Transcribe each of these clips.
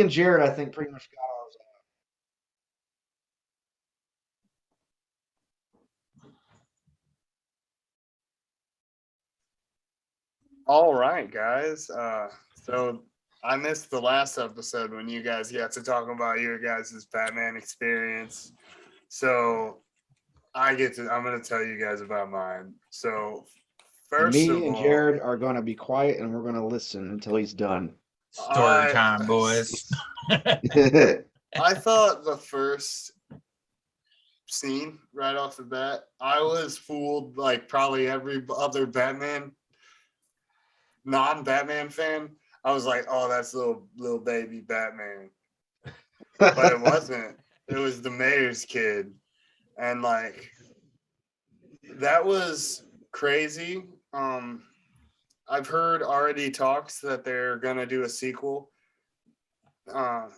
and Jared, I think, pretty much got ours. All right, guys. So I missed the last episode when you guys got to talk about your guys' Batman experience. So I'm gonna tell you guys about mine. So And first me of and all, Jared are going to be quiet and we're going to listen until he's done. Story I time, boys. I thought the first scene right off the bat, I was fooled like probably every other non-Batman fan. I was like, oh, that's little baby Batman. But it wasn't. It was the mayor's kid. And like that was crazy. I've heard already talks that they're gonna do a sequel. Uh,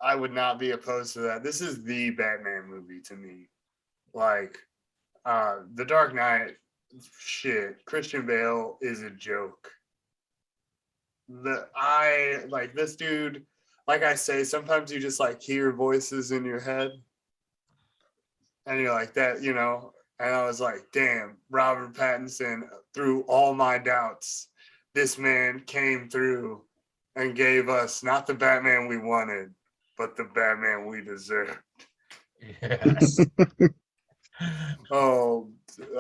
I would not be opposed to that. This is the Batman movie to me. Like, The Dark Knight, shit. Christian Bale is a joke. I like this dude. Like I say, sometimes you just like hear voices in your head, and you're like that, you know. And I was like, damn, Robert Pattinson, through all my doubts, this man came through and gave us not the Batman we wanted, but the Batman we deserved. Yes. Oh,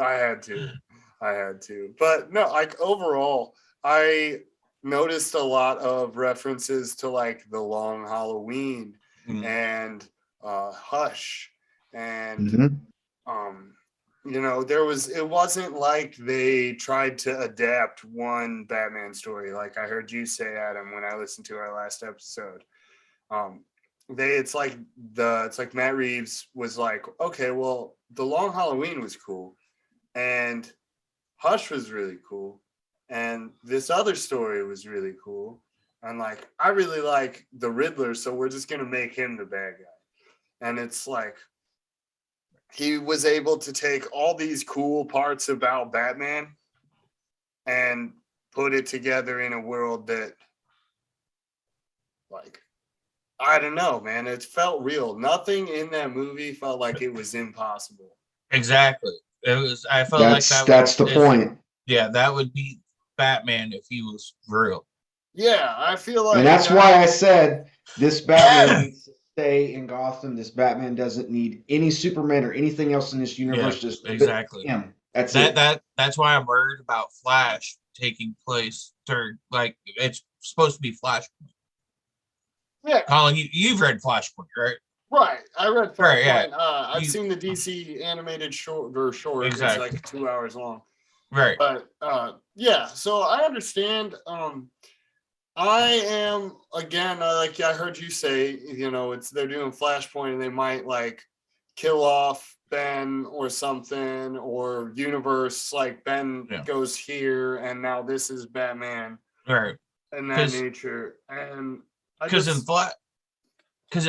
I had to. But no, like overall, I noticed a lot of references to like The Long Halloween and Hush and Mhm. you know, it wasn't like they tried to adapt one Batman story like I heard you say, Adam, when I listened to our last episode. Um it's like Matt Reeves was like, okay, well, The Long Halloween was cool and Hush was really cool and this other story was really cool. And like I really like the Riddler, so we're just gonna make him the bad guy. And it's like he was able to take all these cool parts about Batman and put it together in a world that, like, I don't know, man. It felt real. Nothing in that movie felt like it was impossible. Exactly. It was. I felt like That's the point. Yeah, that would be Batman if he was real. Yeah, I feel And like that's why I said this Batman needs to stay in Gotham. This Batman doesn't need any Superman or anything else in this Yeah, universe. Just exactly. him. That's That it. that's why I'm worried about Flash taking place. Like it's supposed to be Flashpoint. yeah, Colin, you've read Flashpoint, right? right. I read Right. Yeah. Flashpoint. I've seen the DC animated short. It's Exactly. like 2 hours long. Right. But yeah, so I understand. I am again, like I heard you say, you know, it's they're doing Flashpoint and they might like kill off Ben or something, or universe like Ben goes here and now this is Batman, right? And that nature. And because in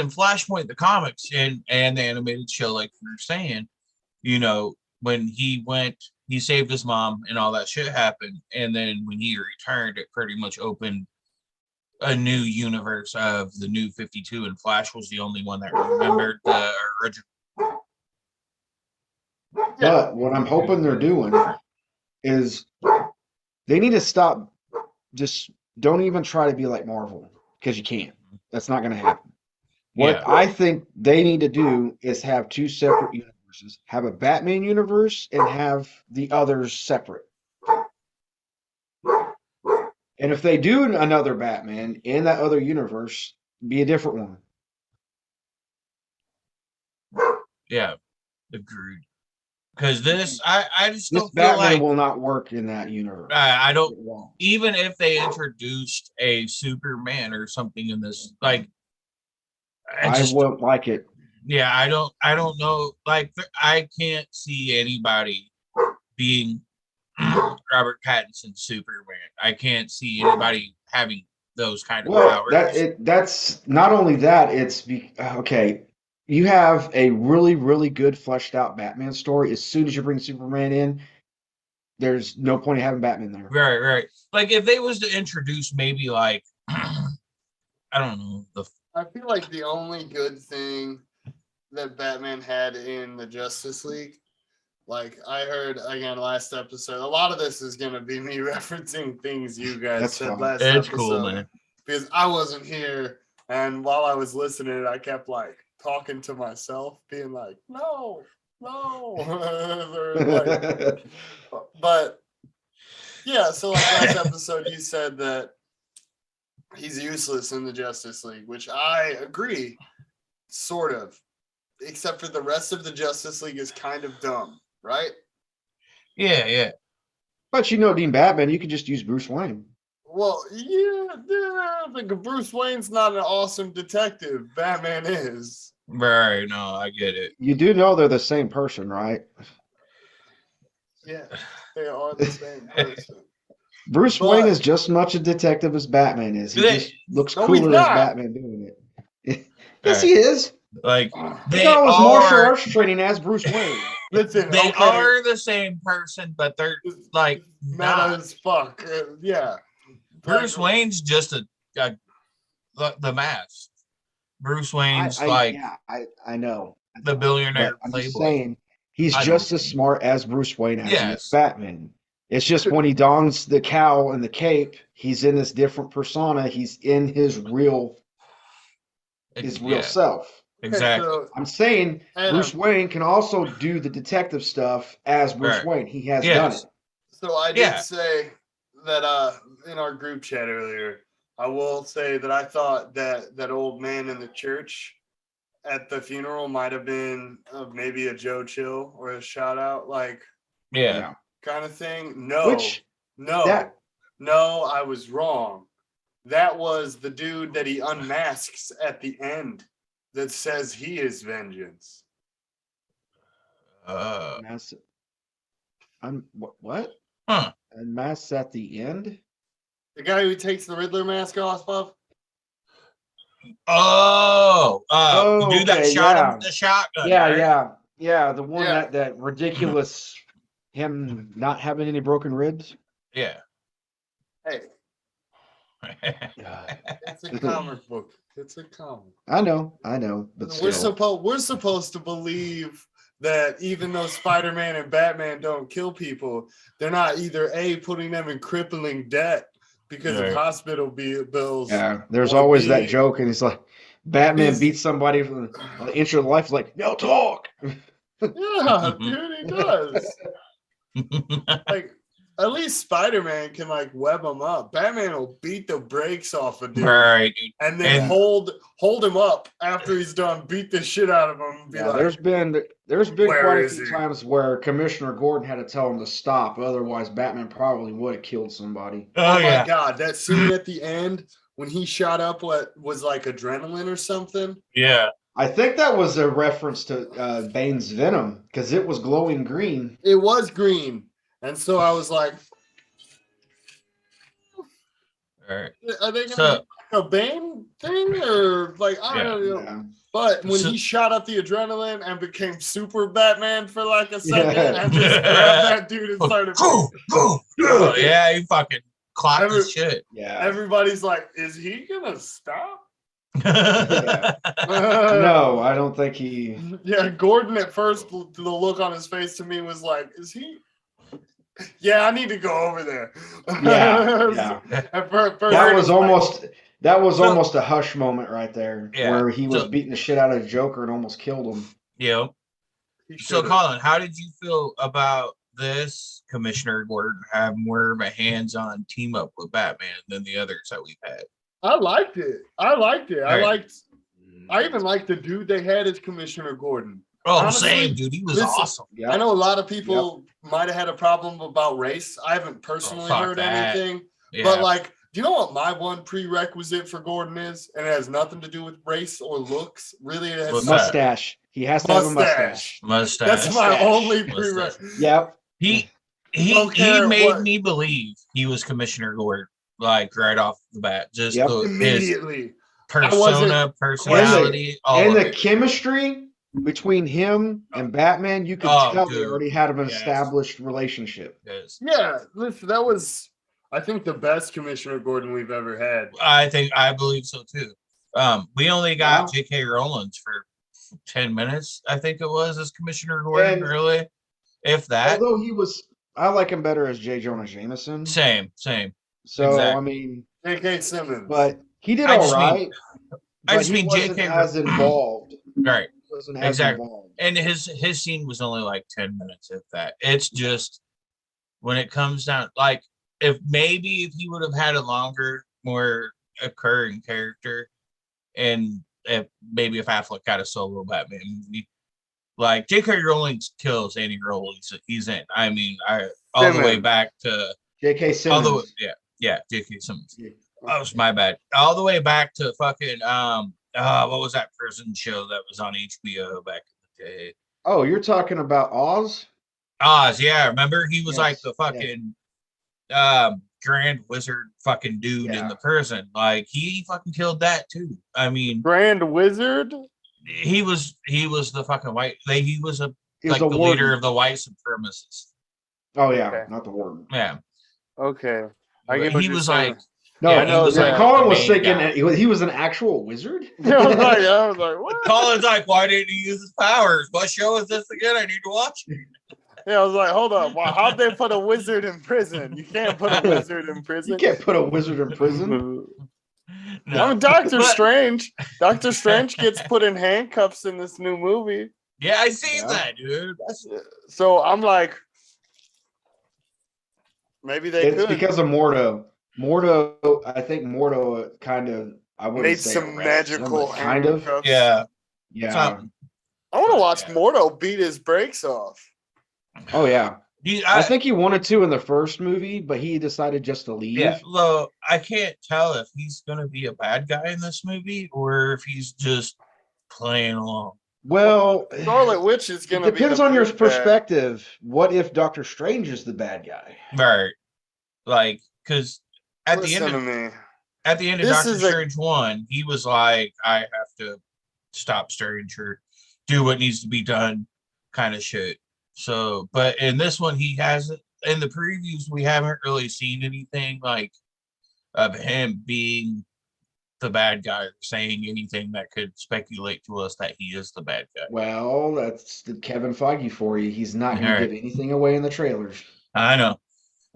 Flashpoint, the comics and the animated show, like you're saying, you know, when he saved his mom and all that shit happened, and then when he returned, it pretty much opened a new universe of the New 52, and Flash was the only one that remembered the original. But what I'm hoping they're doing is they need to stop. Just don't even try to be like Marvel, because you can't. That's not going to happen. What I think they need to do is have two separate universes. Have a Batman universe and have the others separate. And if they do another Batman in that other universe, be a different one. Yeah, agreed. Because I just this don't Batman feel like will not work in that universe. I don't. Even if they introduced a Superman or something in this, like, I won't like it. Yeah, I don't know. Like, I can't see anybody being Robert Pattinson Superman. I can't see anybody having those kind of powers. That's not only that. Okay. You have a really, really good fleshed out Batman story. As soon as you bring Superman in, there's no point in having Batman there. Right. Like if they was to introduce maybe like I don't know. I feel like the only good thing that Batman had in the Justice League, like I heard again last episode, a lot of this is gonna be me referencing things you guys That's said fine. last It's episode. cool, man. Because I wasn't here, and while I was listening, I kept like talking to myself, being like, no. Or, like, but yeah, so like last episode you said that he's useless in the Justice League, which I agree, sort of. Except for the rest of the Justice League is kind of dumb, right? Yeah. But Dean Batman, you could just use Bruce Wayne. Well, yeah, I think Bruce Wayne's not an awesome detective. Batman is. Right. No, I get it. You do know they're the same person, right? Yeah, they are the same person. Bruce Wayne is just as much a detective as Batman is. He just looks cooler as Batman doing it. Yes, he is. Like He got his martial arts training as Bruce Wayne. Listen, they are the same person, but they're like meta as fuck. Yeah. Bruce Wayne's just the mask. Bruce Wayne's I know the billionaire I'm playboy. just saying he's just as smart as Bruce Wayne as he is Batman. It's just when he dons the cowl and the cape, he's in this different persona. He's in his real self. Exactly. So, I'm saying Bruce Wayne can also do the detective stuff as Bruce Wayne. He has done it. So I did say that in our group chat earlier, I will say that I thought that old man in the church at the funeral might have been maybe a Joe Chill or a shout out, like kind of thing. No, I was wrong. That was the dude that he unmasks at the end that says he is vengeance. What? Huh. Unmasks at the end? The guy who takes the Riddler mask off of? The dude that shot him with the shotgun. Yeah. The one that ridiculous him not having any broken ribs. Yeah. Hey. It's a comic book. It's a comic. I know. But we're supposed to believe that even though Spider-Man and Batman don't kill people, they're not either A, putting them in crippling debt because of hospital bills. Yeah, there's always that joke, and it's like Batman beats somebody for an inch of life, like, no talk. Yeah, dude, he does. Like, at least Spider-Man can like web him up. Batman will beat the brakes off a dude, right, dude. And then hold him up after he's done, beat the shit out of him. And be like, there's been quite a few times where Commissioner Gordon had to tell him to stop, otherwise Batman probably would have killed somebody. Oh my god, that scene at the end when he shot up what was like adrenaline or something. Yeah, I think that was a reference to Bane's venom because it was glowing green. It was green. And so I was like, are they gonna do a Bane thing or like I don't know? Yeah. But when he shot up the adrenaline and became Super Batman for like a second, and just grabbed that dude and started, yeah, he fucking clocked his shit. Yeah, everybody's like, is he gonna stop? No, I don't think he. Yeah, Gordon at first, the look on his face to me was like, is he? Yeah, I need to go over there. Yeah. That was almost a Hush moment right there, where he was beating the shit out of the Joker and almost killed him. Yeah. So, Colin, how did you feel about this Commissioner Gordon have more of a hands-on team up with Batman than the others that we've had? I liked it. I even liked the dude they had as Commissioner Gordon. Oh, honestly, same, dude. He was awesome. Yep. I know a lot of people might have had a problem about race. I haven't personally heard anything. Yeah. But, like, do you know what my one prerequisite for Gordon is? And it has nothing to do with race or looks. Really, it has mustache. He has to have a mustache. That's my only prerequisite. Yep. He made me believe he was Commissioner Gordon, like, right off the bat. Just immediately. Persona, personality, and the chemistry between him and Batman, you could tell they already had an established relationship. Yes. Yeah, listen, that was I think the best Commissioner Gordon we've ever had. I believe so too. We only got Wow. J.K. Rowland's for 10 minutes, I think it was, as Commissioner Gordon, And really. If that. although I like him better as J. Jonah Jameson. Same. So I Exactly. mean, J.K. Simmons. but he did I all just mean- right. I But just he mean wasn't J.K. as involved. Right. He wasn't as Exactly. involved. And his scene was only like 10 minutes, if that. It's just when it comes down, like, if he would have had a longer, more occurring character, and if Affleck got a solo Batman movie, like J.K. Rowling kills any role he's in. I mean, all the way Simmons. back to J.K. all the way, Simmons. yeah, J.K. Simmons. Yeah. That was my bad. All the way back to fucking what was that prison show that was on HBO back in the day? Oh, you're talking about Oz? Oz, yeah. Remember he was Yes, like the yes. fucking grand wizard fucking dude in Yeah. the prison. Like he fucking killed that too. I mean, Grand Wizard? he was the fucking white. He was He was like a the warden. leader of the white supremacists. Oh yeah, Okay. not the warden. Yeah. Okay. I get But what he you're was saying. like, No, yeah, I know, he was like Colin the was main thinking guy. he was an actual wizard. I was like, what? Colin's like, why didn't he use his powers? What show is this again? I need to watch it. Yeah, I was like, hold up. Wow, how'd they put a wizard in prison? You can't put a wizard in prison. You can't put a wizard in prison. No. I'm Doctor But- Strange. Doctor Strange gets put in handcuffs in this new movie. Yeah, I seen Yeah. that, dude. So I'm like, maybe they It's could because of Mordo. I think Mordo kind of, I wouldn't made say some arrests him, magical but kind of. handcuffs. Yeah. Yeah. Something. I want to watch Yeah. Mordo beat his brakes off. Oh yeah. I I think he wanted to in the first movie, but he decided just to leave. yeah, though I can't tell if he's gonna be a bad guy in this movie or if he's just playing along. Well, Scarlet Witch is it gonna be. depends the on your big bad. perspective. What if Doctor Strange is the bad guy? Right. Like, because at Listen the to end me. of This Doctor is a- Strange 1, he was like, I have to stop Strange or do what needs to be done kind of shit. So, but in this one, he hasn't. In the previews, we haven't really seen anything like of him being the bad guy or saying anything that could speculate to us that he is the bad guy. Well, that's the Kevin Feige for you. He's not going All to right. give anything away in the trailers. I know.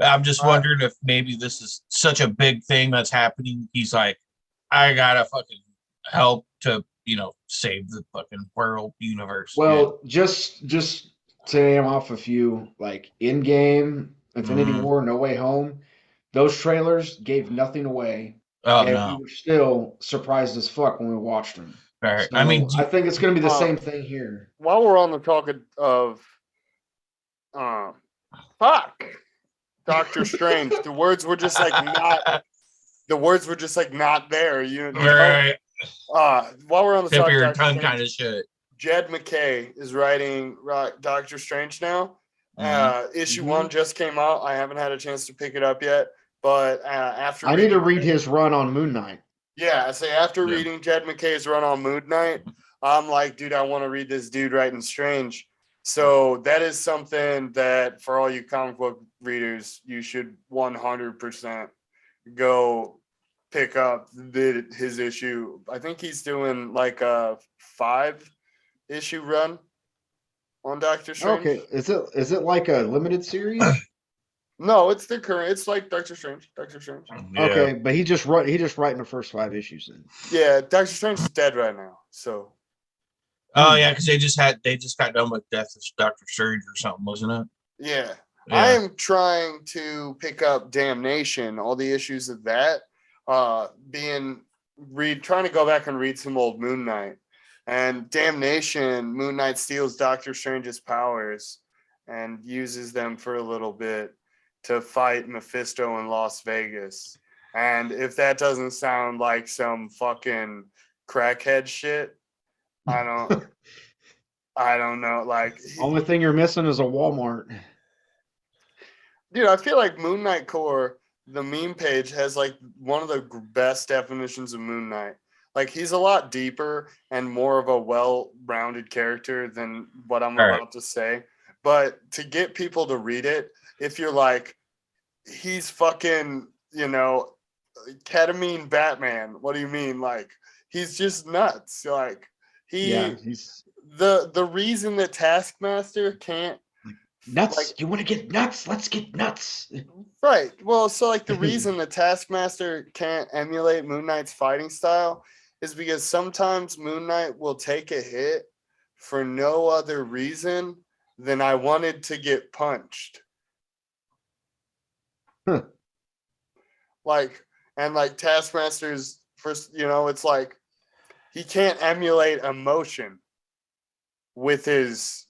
I'm just Uh, wondering if maybe this is such a big thing that's happening. He's like, I gotta fucking help to, save the fucking world universe. Well, just to name off a few, like Endgame, Infinity Mhm. War, No Way Home, those trailers gave nothing away, Oh and we no. were still surprised as fuck when we watched them. All right. So I mean, I think it's going to be the Uh, same thing here. While we're on the talk of, fuck, Doctor Strange, the words were just like not. The words were just like not there. You know. right. While we're on the Tip of subject, your Doctor tongue Strange, kind of shit. Jed McKay is writing Doctor Strange now. Issue Mhm. 1 just came out. I haven't had a chance to pick it up yet, but after I need to reading- read his run on Moon Knight. Yeah, I say after Yeah. reading Jed McKay's run on Moon Knight, I'm like, dude, I want to read this dude writing Strange. So that is something that for all you comic book readers, you should 100% go pick up his issue. I think he's doing like a 5-issue run on Doctor Strange. Okay, is it like a limited series? No, it's the current. It's like Doctor Strange. Doctor Strange. Yeah. Okay, but he just writing the first 5 issues then. Yeah, Doctor Strange is dead right now. So Oh yeah, because they just got done with Death of Doctor Strange or something, wasn't it? yeah. Yeah. I am trying to pick up Damnation, all the issues of that. Trying to go back and read some old Moon Knight. And Damnation, Moon Knight steals Doctor Strange's powers and uses them for a little bit to fight Mephisto in Las Vegas. And if that doesn't sound like some fucking crackhead shit, I don't know. Like, Only thing you're missing is a Walmart. dude, I feel like Moon Knight Core, the meme page, has like one of the best definitions of Moon Knight. Like, he's a lot deeper and more of a well-rounded character than what I'm All right. about to say. But to get people to read it, if you're like, he's fucking, ketamine Batman. What do you mean? Like, he's just nuts. Like, he's the reason that Taskmaster can't, nuts. like, You want to get nuts? Let's get nuts. right. Well, so like the reason the Taskmaster can't emulate Moon Knight's fighting style is because sometimes Moon Knight will take a hit for no other reason than I wanted to get punched. Huh. Like, and like Taskmaster's first, it's like he can't emulate emotion with his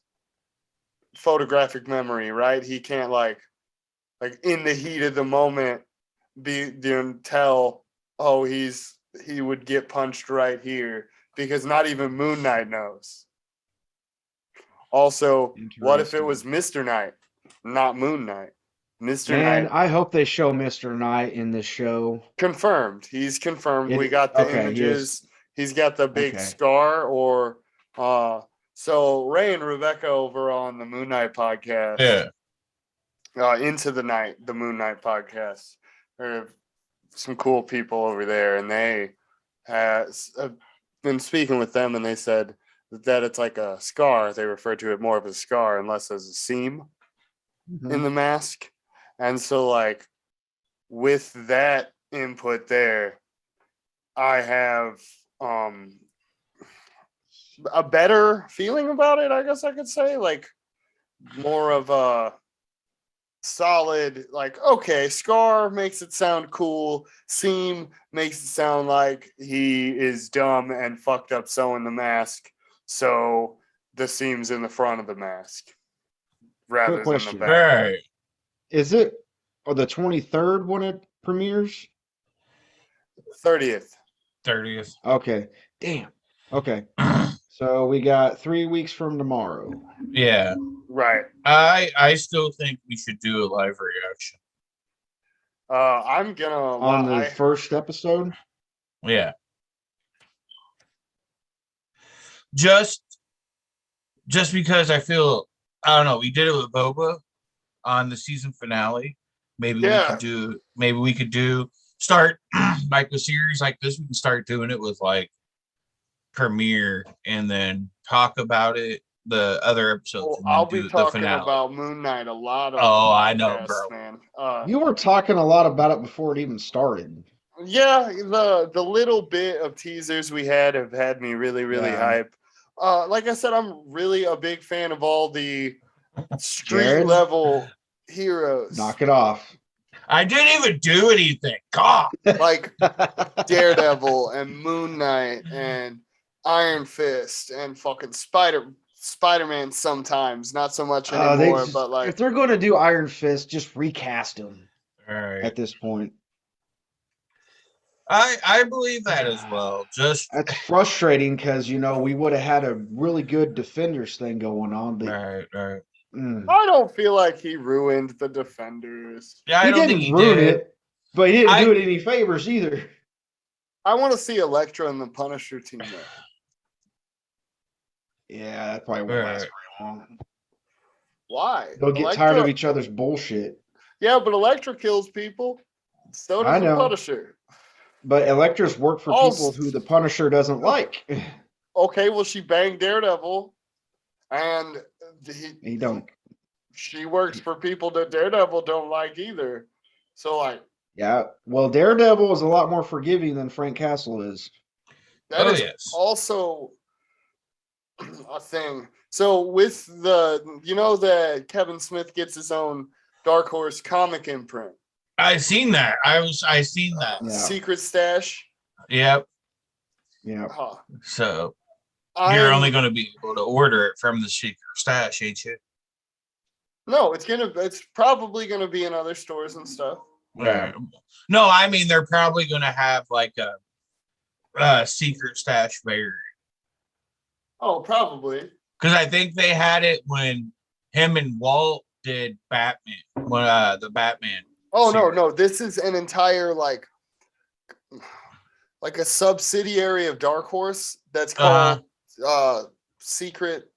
photographic memory, right? He can't like in the heat of the moment tell, oh, he would get punched right here, because not even Moon Knight knows. Also, what if it was Mr. Knight, not Moon Knight? Mr. Man, Knight I hope they show Mr. Knight in this show. confirmed. He's confirmed. We It- got the okay, he images. He's got the big Okay. scar, so Ray and Rebecca over on the Moon Knight podcast. Yeah. Into the Night, the Moon Knight podcast. There are some cool people over there, and they have been speaking with them, and they said that it's like a scar. They refer to it more of a scar and less as a seam in the mask. And so, like, with that input there, I have a better feeling about it, I guess I could say. Like, more of a solid, like, okay, scar makes it sound cool, seam makes it sound like he is dumb and fucked up sewing the mask, so the seam's in the front of the mask rather Quick than the question. back. Right. Is it the 23rd when it premieres? 30th. 30th. Okay. Damn. Okay. So we got 3 weeks from tomorrow. Yeah. Right. I still think we should do a live reaction. I'm gonna On the first episode? Yeah. Just because I feel, I don't know, we did it with Boba on the season finale. Maybe we could do start like a series like this. We can start doing it with like premiere and then talk about it the other episodes. Well, I'll be talking about Moon Knight a lot of I know, bro. Man. You were talking a lot about it before it even started. Yeah, the little bit of teasers we have had me really, really hype. Like I said, I'm really a big fan of all the street level heroes. Knock it off. I didn't even do anything. God. Like Daredevil and Moon Knight and Iron Fist and fucking Spider-Man sometimes. Not so much anymore, but like, if they're going to do Iron Fist, just recast him. All right. At this point. I believe that as well. Just that's frustrating because we would have had a really good Defenders thing going on. But right. I don't feel like he ruined the Defenders. Yeah, he didn't ruin it, but he didn't do it any favors either. I want to see Elektra and the Punisher team up. Yeah, that probably won't last very long. Why? They'll get tired of each other's bullshit. Yeah, but Elektra kills people. So does the Punisher. But Elektra's work for people who the Punisher doesn't like. Okay, well, she banged Daredevil, and he don't. She works for people that Daredevil don't like either. So, like, yeah, well, Daredevil is a lot more forgiving than Frank Castle is. That is also a thing. So with that Kevin Smith gets his own Dark Horse comic imprint. I seen that. I seen that. Yeah. Secret Stash. Yep. Yeah. So you're only going to be able to order it from the Secret Stash, ain't you? No, it's probably gonna be in other stores and stuff. Yeah. No, I mean they're probably going to have like a Secret Stash variant. Oh, probably. Because I think they had it when him and Walt did Batman, the Batman. Oh, series. No. This is an entire like a subsidiary of Dark Horse that's called Secret.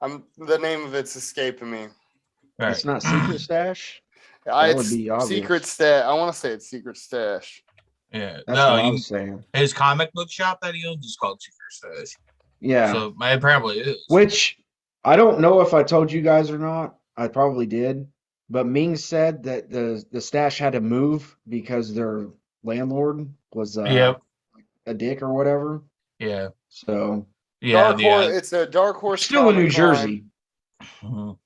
The name of it's escaping me. Right. It's not Secret Stash? That would It's be obvious. Secret Stash. I want to say it's Secret Stash. Yeah, That's no, what I was saying. his comic book shop that he owns is called Secret Stash. Yeah. So it probably is. Which I don't know if I told you guys or not. I probably did. But Ming said that the stash had to move because their landlord was Yep. a dick or whatever. Yeah. So Yeah. Dark Horse. It's a Dark Horse. still in New Comic line. Jersey. Mhm.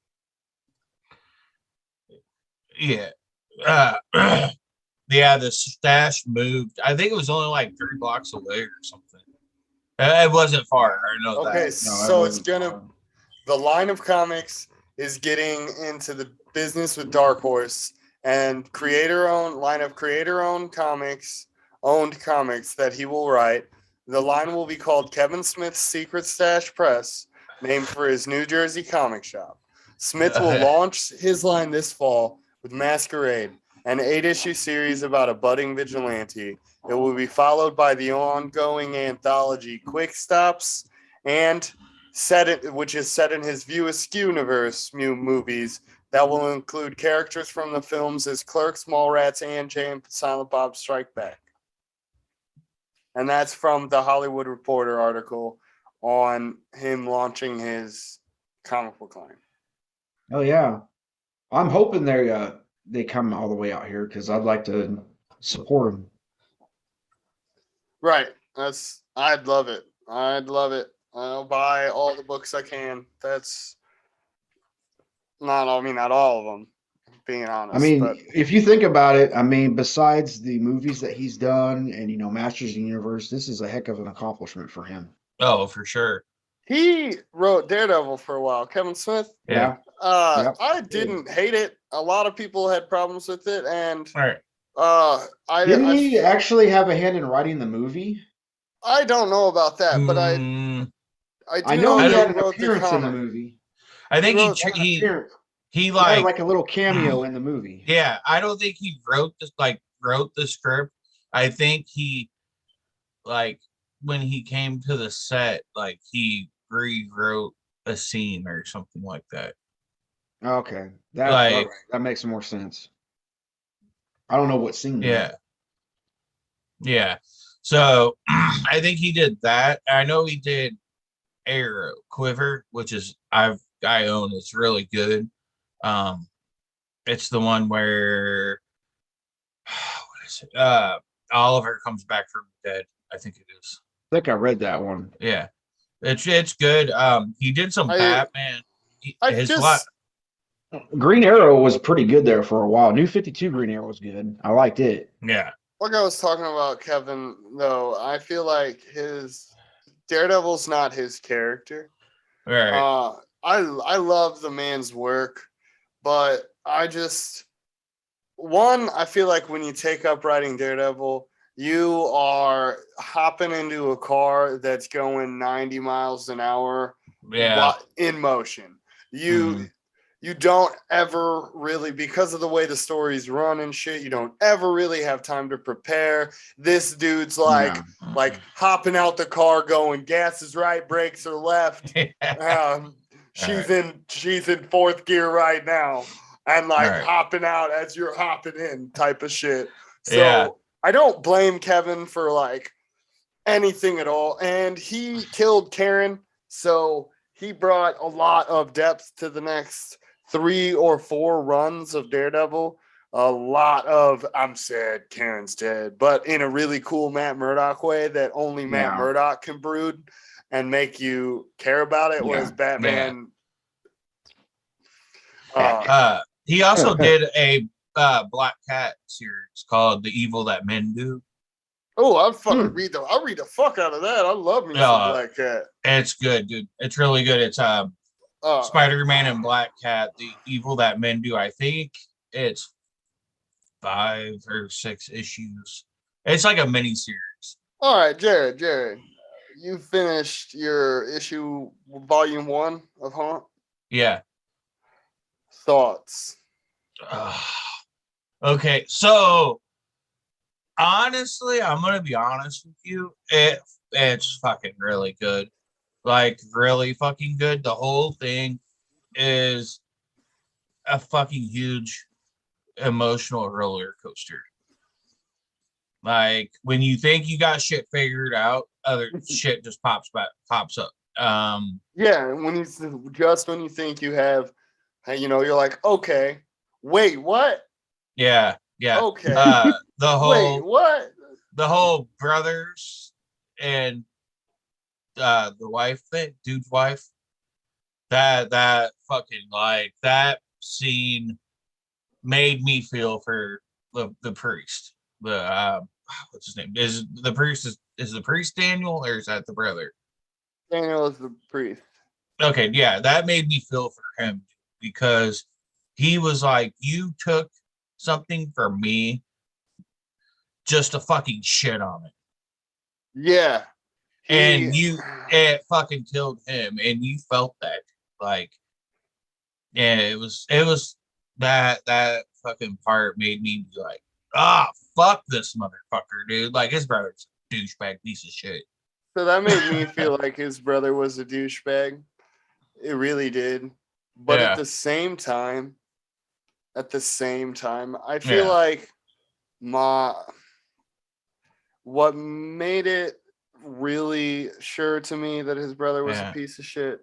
Yeah. Yeah, the stash moved. I think it was only like 3 blocks away or something. It wasn't far. I know Okay, that. so it's gonna. The line of comics is getting into the business with Dark Horse and creator-owned comics, owned comics that he will write. The line will be called Kevin Smith's Secret Stash Press, named for his New Jersey comic shop. Smith will launch his line this fall with Masquerade, an 8-issue series about a budding vigilante. It will be followed by the ongoing anthology Quick Stops and which is set in his View Askew universe movies that will include characters from the films as Clerks, Mallrats, and Jay and Silent Bob Strike Back. And that's from the Hollywood Reporter article on him launching his comic book line. Oh yeah, I'm hoping they come all the way out here because I'd like to support them. Right. I'd love it. I'll buy all the books I can. That's not all of them, being honest. I mean, but if you think about it, I mean, besides the movies that he's done and Masters of the Universe, this is a heck of an accomplishment for him. Oh, for sure. He wrote Daredevil for a while. Kevin Smith. Yeah. Yep. I didn't hate it. A lot of people had problems with it, and All right. Didn't he actually have a hand in writing the movie? I don't know about that, but I do know he had an wrote appearance in the movie. I think he had like a little cameo in the movie. Yeah, I don't think he wrote the script. I think he when he came to the set, he rewrote a scene or something like that. Okay, that makes more sense. I don't know what scene. Yeah, yeah. So I think he did that. I know he did Arrow Quiver, which is I own. It's really good. It's the one where what is it? Oliver comes back from the dead. I think it is. I think I read that one. Yeah, it's good. He did some Batman. Green Arrow was pretty good there for a while. New 52 Green Arrow was good. I liked it. Yeah. Like I was talking about Kevin, though, I feel like his Daredevil's not his character. Right. I love the man's work, but I feel like when you take up writing Daredevil, you are hopping into a car that's going 90 miles an hour in motion. You don't ever really, because of the way the stories run and shit, you don't ever really have time to prepare. This dude's hopping out the car going, gas is right, brakes are left. She's in fourth gear right now. And hopping out as you're hopping in type of shit. So I don't blame Kevin for anything at all. And he killed Karen. So he brought a lot of depth to the next 3 or 4 runs of Daredevil. A lot of I'm sad Karen's dead, but in a really cool Matt Murdock way that only Matt Murdock can brood and make you care about it. Whereas Batman, he also did a Black Cat series called "The Evil That Men Do." Oh, I'll read the fuck out of that. I love me some Black Cat. It's good, dude. It's really good. It's Spider-Man and Black Cat, The Evil That Men Do. I think it's 5 or 6 issues. It's like a mini series. All right, Jared, you finished your issue volume 1 of Haunt? Yeah. Thoughts? Okay, so honestly, I'm gonna be honest with you. It's fucking really good. Really fucking good. The whole thing is a fucking huge emotional roller coaster. Like when you think you got shit figured out, other shit just pops up. Yeah, when you think you have, you're like, okay, wait, what? Yeah. Okay, wait, The what? whole brothers and the wife thing, dude's wife. That fucking like that scene made me feel for the priest. The what's his name? Is the priest is the priest Daniel or is that the brother? Daniel is the priest. Okay, yeah, that made me feel for him because he was like, you took something from me just to fucking shit on it. Yeah, he. And it fucking killed him and you felt that. Like, yeah, it was that fucking part made me be like, fuck this motherfucker, dude. Like his brother's a douchebag piece of shit. So that made me feel like his brother was a douchebag. It really did. But Yeah, at the same time, I feel yeah, like what made it really sure to me that his brother was a yeah, piece of shit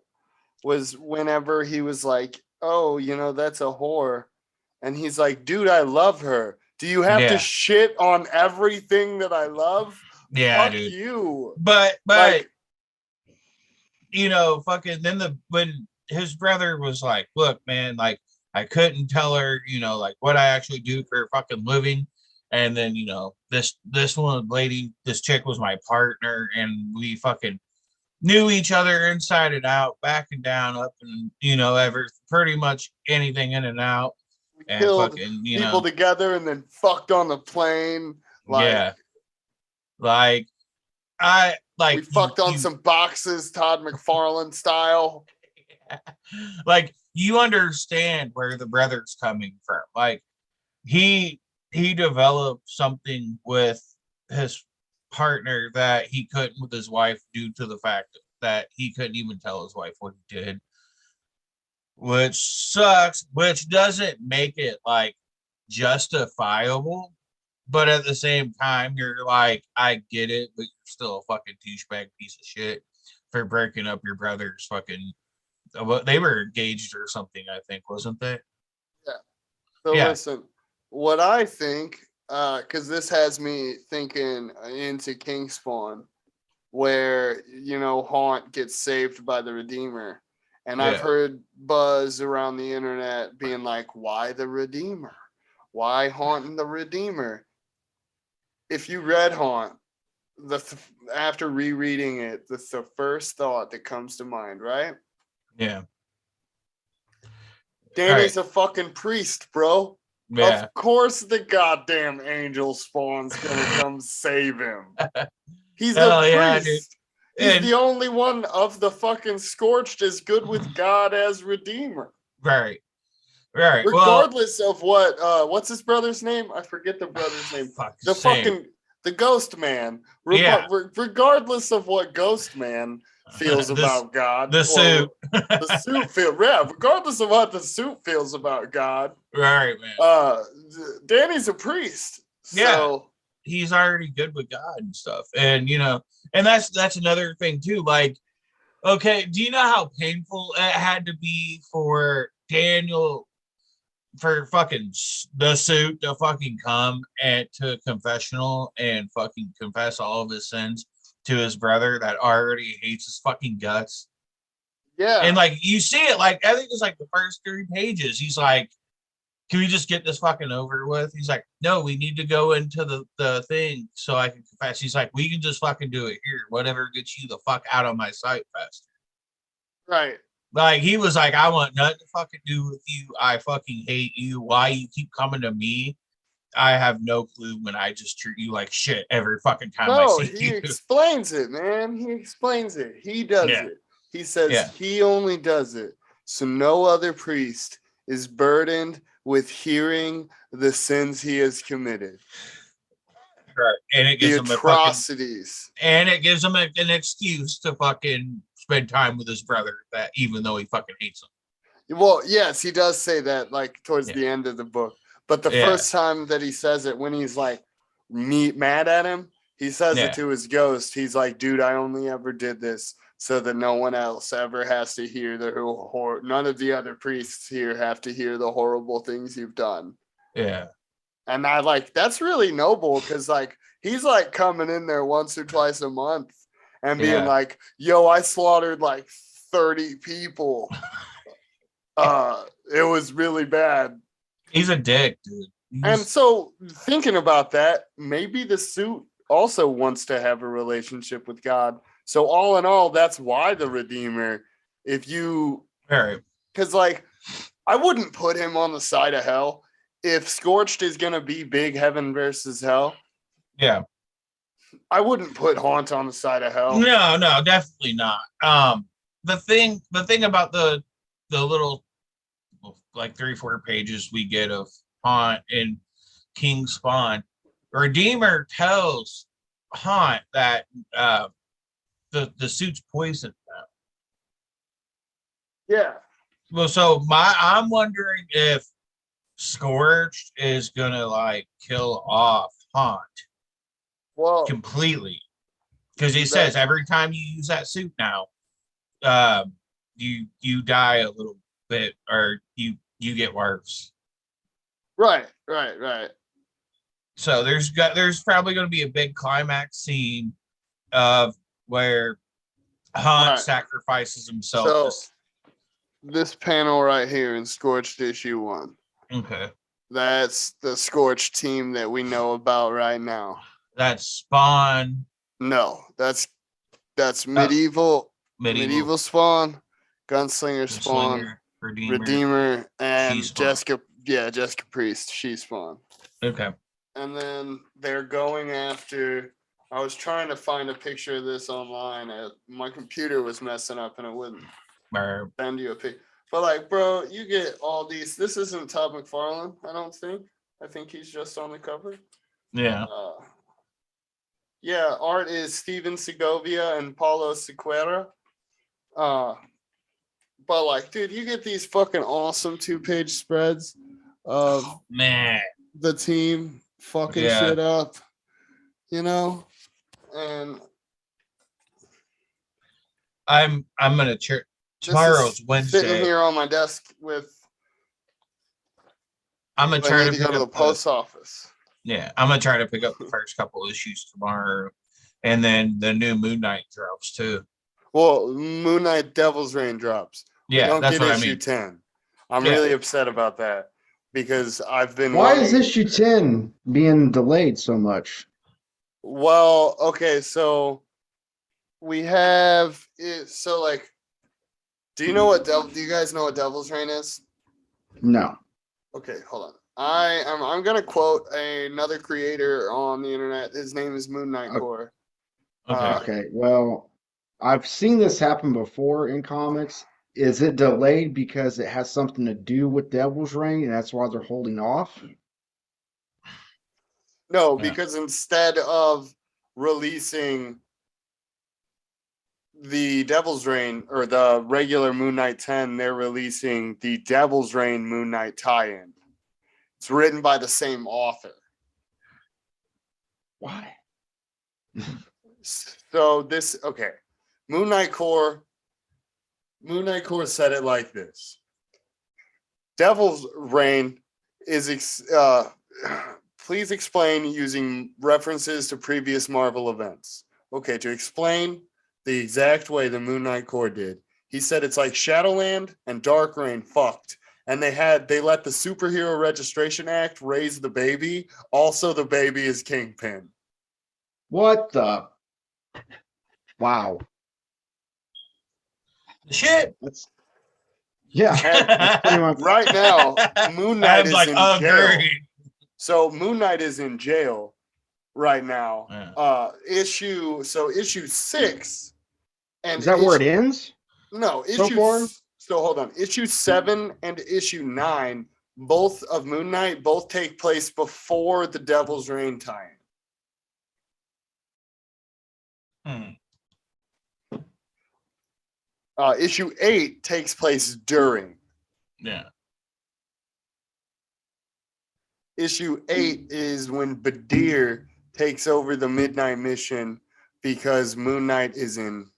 was whenever he was like, oh, that's a whore. And he's like, dude, I love her. Do you have to yeah, shit on everything that I love? yeah, Fuck dude. you. But Like, fucking then when his brother was like, look, man, like I couldn't tell her, like what I actually do for a fucking living. And then, this one lady, this chick was my partner, and we fucking knew each other inside and out, back and down, up and ever pretty much anything in and out. we And killed fucking, people together and then fucked on the plane. Like, yeah. Like I we like fucked on you some boxes, Todd McFarlane style. like you understand where the brother's coming from. Like he developed something with his partner that he couldn't with his wife due to the fact that he couldn't even tell his wife what he did, which sucks, which doesn't make it like justifiable. But at the same time, you're like, I get it, but you're still a fucking douchebag piece of shit for breaking up your brother's fucking. They were engaged or something, I think, wasn't they? Yeah. So Yeah, listen, what I think, because this has me thinking into Kingspawn, where Haunt gets saved by the Redeemer, and I've yeah, heard buzz around the internet being like, "Why the Redeemer? Why Haunt and the Redeemer?" If you read Haunt, after rereading it, that's the first thought that comes to mind, right? yeah. All right, Danny's a fucking priest, bro. yeah. Of course the goddamn angel spawn's gonna come save him. He's a Hell yeah, dude. priest. He's And the only one of the fucking scorched as good with God as Redeemer. right, right. Well, Regardless of what's his brother's name? I forget the brother's name. fuck, The same. fucking the ghost man. Yeah. Regardless of what ghost man feels about God, the suit. the suit feel, yeah, regardless of what the suit feels about God, Right, man. Danny's a priest. Yeah, So he's already good with God and stuff, and and that's another thing too. Like, okay, do you know how painful it had to be for Daniel for fucking the suit to fucking come and to confessional and fucking confess all of his sins to his brother that already hates his fucking guts. And yeah, like you see it, like I think it's like the first 3 pages. He's like, "Can we just get this fucking over with?" He's like, "No, we need to go into the thing so I can confess." He's like, "We can just fucking do it here. Whatever gets you the fuck out of my sight faster." right. Like he was like, "I want nothing to fucking do with you. I fucking hate you. Why you keep coming to me? I have no clue when I just treat you like shit every fucking time I No, see he you." explains it, man. He explains it. He does Yeah, it. He says yeah, he only does it so no other priest is burdened with hearing the sins he has committed, right. And it the gives him a fucking atrocities. and it gives him an excuse to fucking spend time with his brother. That even though he fucking hates him. Well, yes, he does say that like towards Yeah, the end of the book. But the Yeah. first time that he says it, when he's like mad at him, he says Yeah. it to his ghost. He's like, dude, I only ever did this so that no one else ever has to hear none of the other priests here have to hear the horrible things you've done. Yeah. And I like, that's really noble because like he's like coming in there once or twice a month and being Yeah. like, yo, I slaughtered like 30 people. It was really bad. He's a dick, dude. And so thinking about that, maybe the suit also wants to have a relationship with God. So all in all, that's why the Redeemer, if you, Right. because like, I wouldn't put him on the side of hell. If Scorched is going to be big heaven versus hell, Yeah. I wouldn't put Haunt on the side of hell. No, definitely not. The thing about the little like 3-4 pages we get of Haunt and King Spawn, Redeemer tells Haunt that the suit's poisoned them. Yeah. Well, so I'm wondering if Scorched is gonna like kill off Haunt Well, completely. Because he says every time you use that suit now, you die a little bit or you get worse. right. So there's probably going to be a big climax scene of where Hunt sacrifices himself. So this panel right here in Scorched issue 1. Okay. That's the Scorched team that we know about right now. That's Spawn. No, that's medieval Spawn, Gunslinger Spawn, Redeemer, and Jessica Priest, she Spawn. Okay. And then they're going after, I was trying to find a picture of this online. My computer was messing up and it wouldn't send you a picture. But like, bro, you get all these. This isn't Todd McFarlane, I don't think. I think he's just on the cover. Yeah. Yeah, art is Steven Segovia and Paulo Sequeira. But like, dude, you get these fucking awesome 2-page spreads of the team fucking shit up, you know? And I'm gonna tomorrow's Wednesday. Sitting here on my desk with I'm gonna try to go to the post office. Yeah, I'm gonna try to pick up the first couple issues tomorrow, and then the new Moon Knight drops too. Well, Moon Knight Devil's Reign drops. Yeah, we don't get issue 10. I'm really upset about that because I've been. Why is issue 10 being delayed so much? Well, okay, so we have it. So like, do you guys know what Devil's Reign is? No. Okay, hold on. I'm gonna quote another creator on the internet. His name is Moon Knight Core. Okay. Well, I've seen this happen before in comics. Is it delayed because it has something to do with Devil's Reign, and that's why they're holding off? No, because instead of releasing the Devil's Reign or the regular Moon Knight 10, they're releasing the Devil's Reign Moon Knight tie-in. It's written by the same author. Why? So Moon Knight Core said it like this. Devil's Reign is please explain using references to previous Marvel events. Okay, to explain the exact way the Moon Knight Core did. He said it's like Shadowland and Dark Reign fucked. And they let the Superhero Registration Act raise the baby. Also, the baby is Kingpin. What the? Wow. Shit. That's pretty much right now. Moon Knight is in jail. Great. So Moon Knight is in jail right now. Yeah. Issue 6. And is that where it ends? No, so hold on. Issue 7 and issue 9, both of Moon Knight, both take place before the Devil's Reign tie-in. Issue 8 takes place during. Yeah. Issue 8 is when Badir takes over the Midnight Mission because Moon Knight is in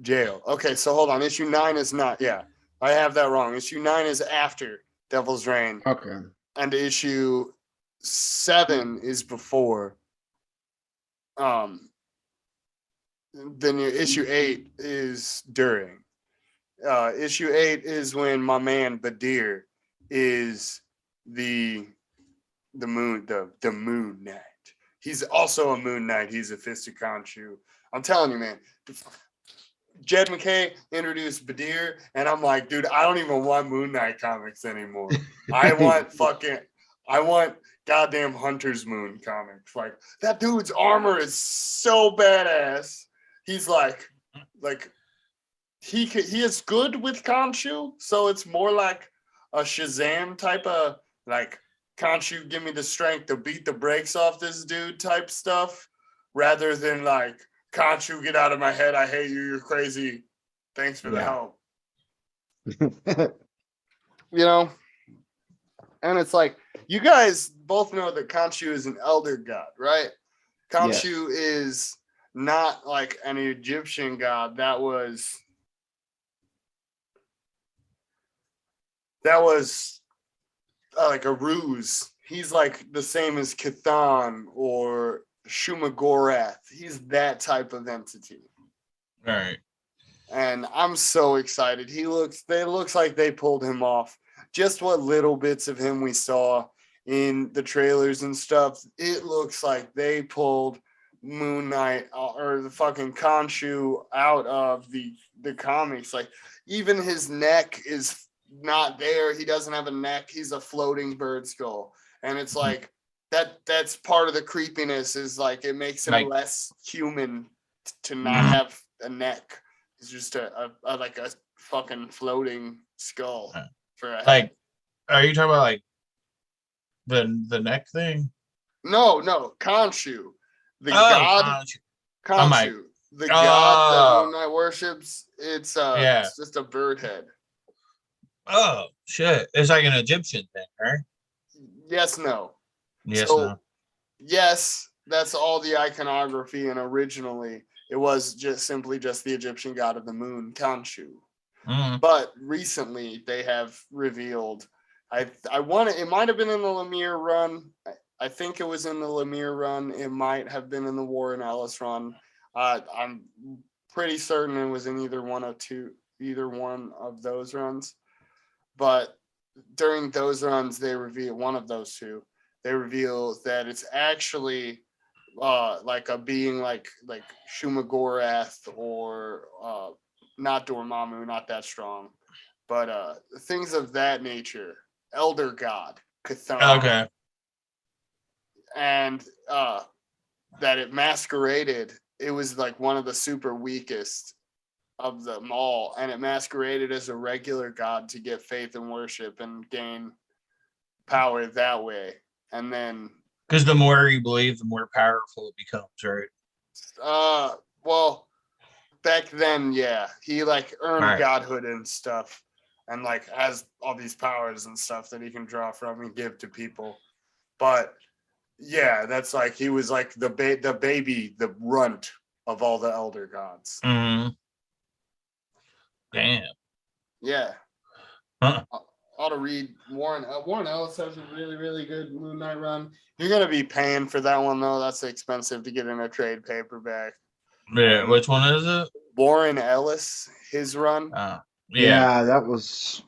jail. Okay, so hold on. Issue 9 is not. Yeah, I have that wrong. Issue 9 is after Devil's Reign, Okay. and issue 7 is before. Then your issue 8 is during. Issue 8 is when my man Badir is the Moon Knight. He's also a Moon Knight. He's a Fist of Khonshu. I'm telling you, man. Jed McKay introduced Badir, and I'm like, dude, I don't even want Moon Knight comics anymore. I want goddamn Hunter's Moon comics. Like, that dude's armor is so badass. He's like he is good with Khonshu, so it's more like a Shazam type of like Khonshu, give me the strength to beat the brakes off this dude type stuff, rather than like Khonshu, get out of my head. I hate you. You're crazy. Thanks for the help. You know? And it's like, you guys both know that Khonshu is an elder god, right? Khonshu is not like an Egyptian god. That was like a ruse. He's like the same as Cthon or Shumagorath. He's that type of entity. All right. And I'm so excited. It looks like they pulled him off. Just what little bits of him we saw in the trailers and stuff, it looks like they pulled Moon Knight or the fucking Khonshu out of the comics. Like, even his neck is not there. He doesn't have a neck. He's a floating bird skull. And it's like that's part of the creepiness, is like it makes him less human to not have a neck. It's just a like a fucking floating skull for a head. Like, are you talking about like the neck thing? No, Khonshu. The god Khonshu. The god that Moon Knight worships. It's just a bird head. Oh shit. It's like an Egyptian thing, right? Yes, no. Yes, so, no. Yes, that's all the iconography, and originally it was just simply just the Egyptian god of the moon, Khonshu. Mm-hmm. But recently they have revealed, it might have been in the Lemire run. I think it was in the Lemire run. It might have been in the Warren Ellis run. I'm pretty certain it was in either one of those runs. But during those runs, they reveal one of those two. They reveal that it's actually like a being like Shumagorath or not Dormammu, not that strong, but things of that nature. Elder God, Cthon. Okay. And that it masqueraded. It was like one of the super weakest of them all, and it masqueraded as a regular god to get faith and worship and gain power that way. And then, because the more you believe, the more powerful it becomes, right? Well, back then, yeah, he like earned right. godhood and stuff, and like has all these powers and stuff that he can draw from and give to people. But yeah, that's like he was like the baby, the runt of all the elder gods. Mm-hmm. Damn. Yeah. Huh. Ought to read Warren. Warren Ellis has a really, really good Moon Knight run. You're gonna be paying for that one though. That's expensive to get in a trade paperback. Yeah. Which one is it? Warren Ellis, his run. Yeah, that was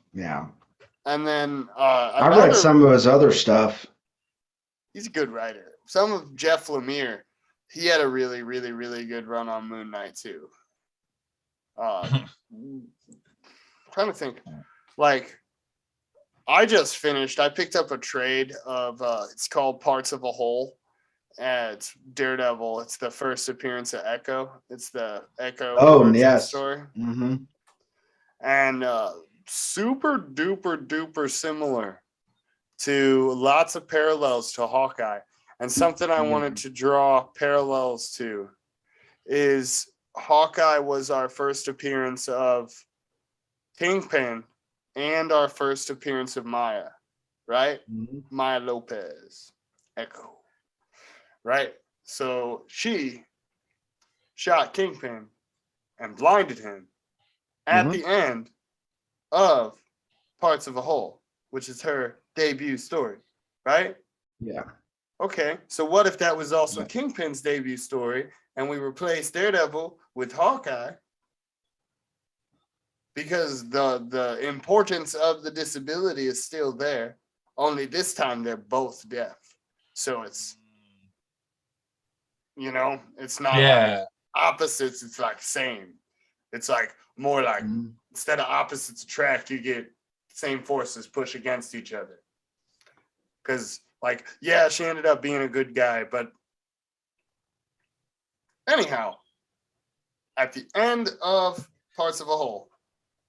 And then I read some of his other stuff. He's a good writer. Some of Jeff Lemire, he had a really, really, really good run on Moon Knight too. Trying to think, like, I picked up a trade of it's called Parts of a Whole, and it's Daredevil. It's the first appearance of Echo. It's the Echo story. Mm-hmm. And super duper duper similar to lots of parallels to Hawkeye. And something I wanted to draw parallels to is Hawkeye was our first appearance of Kingpin and our first appearance of Maya. right? Mhm. Maya Lopez, Echo, right? So she shot Kingpin and blinded him at Mhm. the end of Parts of a Whole, which is her debut story, right? Yeah. Okay, so what if that was also Yeah. Kingpin's debut story and we replaced Daredevil with Hawkeye? Because the importance of the disability is still there, only this time they're both deaf. So it's, it's not like Yeah. opposites, it's like same. It's like more like Mhm. instead of opposites attract, you get same forces push against each other. Because, like, yeah, she ended up being a good guy, but anyhow, at the end of Parts of a Whole,